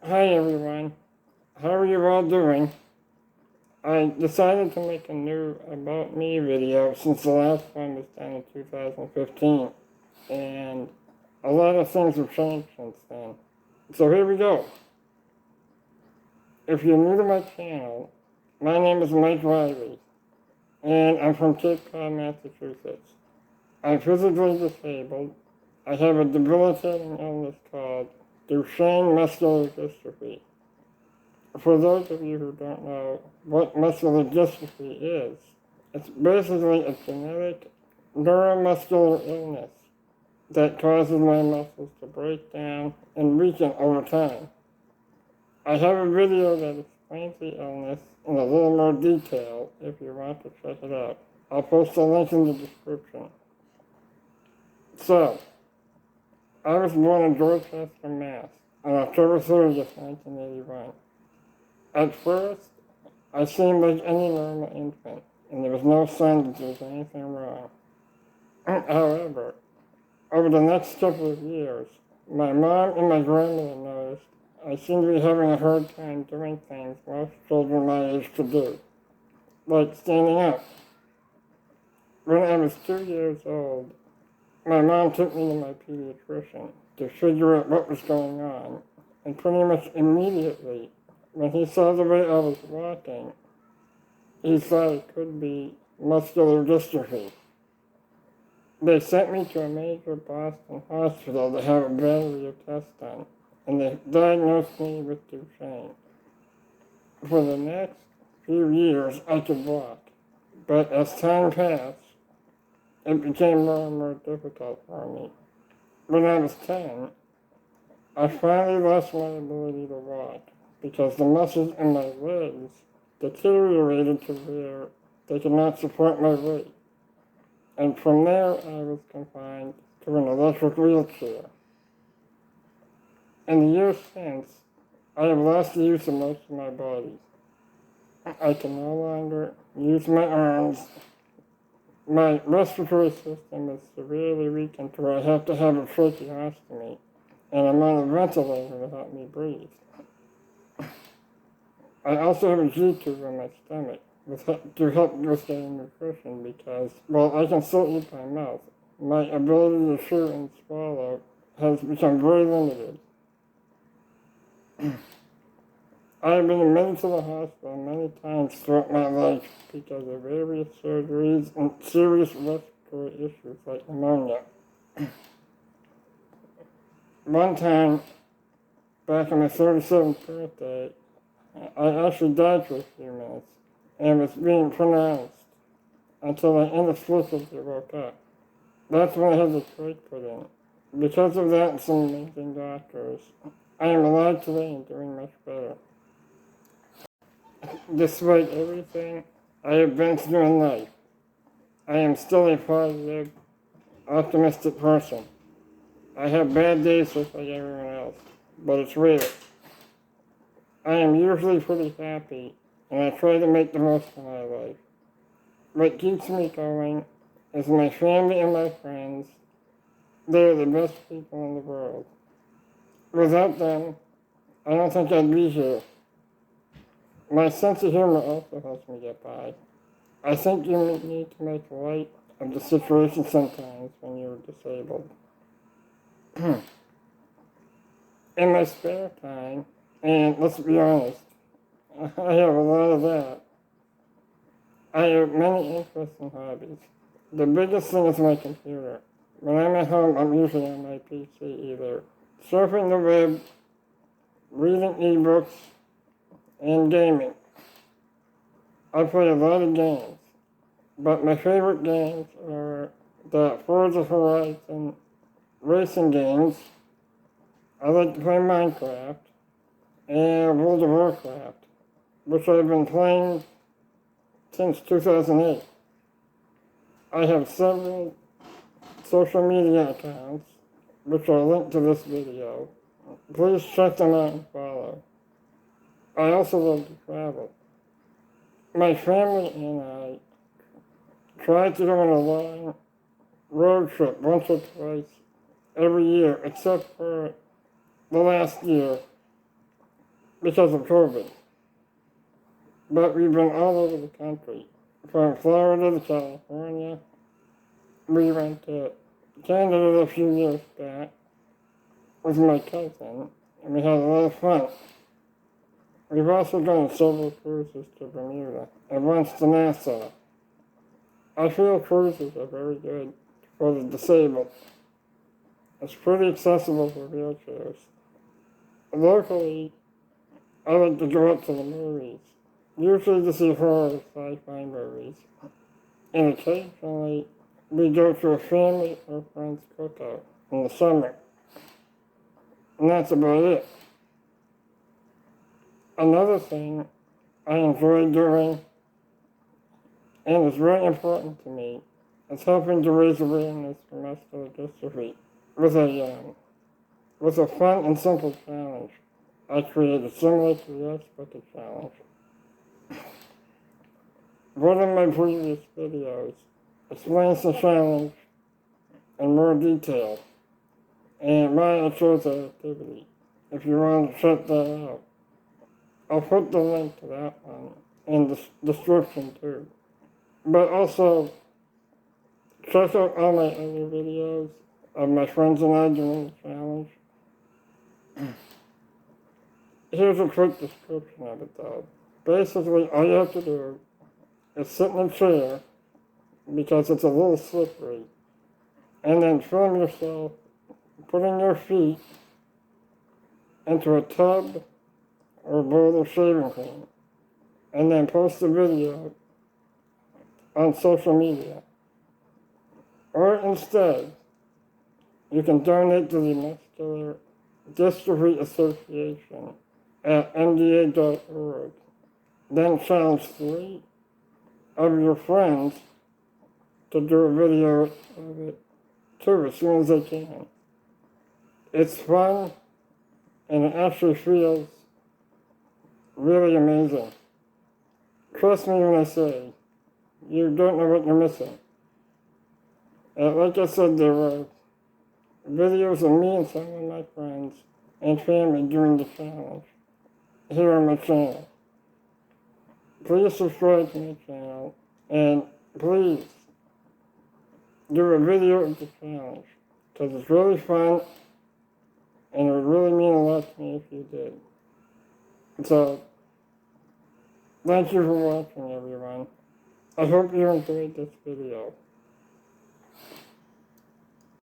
Hi everyone, how are you all doing? I decided to make a new About Me video since the last one was done in 2015, and a lot of things have changed since then. So here we go. If you're new to my channel, my name is Mike Riley, and I'm from Cape Cod, Massachusetts. I'm physically disabled. I have a debilitating illness called Duchenne muscular dystrophy. For those of you who don't know what muscular dystrophy is, it's basically a genetic neuromuscular illness that causes my muscles to break down and weaken over time. I have a video that explains the illness in a little more detail if you want to check it out. I'll post a link in the description. So, I was born in Dorchester, Mass. on October 30th, 1981. At first, I seemed like any normal infant, and there was no sign that there was anything wrong. However, over the next couple of years, my mom and my grandmother noticed I seemed to be having a hard time doing things most children my age could do, like standing up. When I was 2 years old, my mom took me to my pediatrician to figure out what was going on, and pretty much immediately, when he saw the way I was walking, he thought it could be muscular dystrophy. They sent me to a major Boston hospital to have a battery of tests done, and they diagnosed me with Duchenne. For the next few years, I could walk, but as time passed, it became more and more difficult for me. When I was 10, I finally lost my ability to walk because the muscles in my legs deteriorated to where they could not support my weight. And from there, I was confined to an electric wheelchair. In the years since, I have lost the use of most of my body. I can no longer use my arms. My respiratory system is severely weakened to where I have to have a tracheostomy, and I'm on a ventilator to help me breathe. I also have a G-tube in my stomach to help with getting nutrition because, while I can still eat by mouth, my ability to chew and swallow has become very limited. I have been admitted to the hospital many times throughout my life because of various surgeries and serious respiratory issues like pneumonia. One time, back on my 37th birthday, I actually died for a few minutes and was being pronounced until I inexplicably woke up. That's when I had the trach put in. Because of that and some amazing doctors, I am alive today and doing much better. Despite everything I have been through in life, I am still a positive, optimistic person. I have bad days just like everyone else, but it's rare. I am usually pretty happy, and I try to make the most of my life. What keeps me going is my family and my friends. They are the best people in the world. Without them, I don't think I'd be here. My sense of humor also helps me get by. I think you need to make light of the situation sometimes when you're disabled. In my spare time, and let's be honest, I have a lot of that. I have many interests and hobbies. The biggest thing is my computer. When I'm at home, I'm usually on my PC either surfing the web, reading ebooks, and gaming. I play a lot of games, but my favorite games are the Forza Horizon racing games. I like to play Minecraft and World of Warcraft, which I've been playing since 2008. I have several social media accounts, which are linked to this video. Please check them out and follow. I also love to travel. My family and I try to go on a long road trip once or twice every year, except for the last year. because of COVID. But we've been all over the country, from Florida to California. We went to Canada a few years back with my cousin, and we had a lot of fun. We've also done several cruises to Bermuda, and once to Nassau. I feel cruises are very good for the disabled. It's pretty accessible for wheelchairs. Locally, I like to go up to the movies, usually to see horror sci-fi movies. And occasionally, we go to a family or friends cookout in the summer. And that's about it. Another thing I enjoy doing, and is very important to me, is helping to raise awareness for muscular dystrophy with a fun and simple challenge I created similar to the Ice Bucket Challenge. One of my previous videos explains the challenge in more detail, and why I chose that activity, if you want to check that out. I'll put the link to that one in the description too. But also, check out all my other videos of my friends and I doing the challenge. Here's a quick description of it though. Basically, all you have to do is sit in a chair, because it's a little slippery, and then film yourself putting your feet into a tub or a bowl of shaving cream, and then post the video on social media. Or instead, you can donate to the Muscular Dystrophy Association at mda.org. Then challenge 3 of your friends to do a video of it too, as soon as they can. It's fun, and it actually feels really amazing. Trust me when I say, you don't know what you're missing. Like I said, there were videos of me and some of my friends and family doing the challenge here on my channel. Please subscribe to my channel, and please do a video of the challenge, because it's really fun, and it would really mean a lot to me if you did. So, thank you for watching, everyone. I hope you enjoyed this video.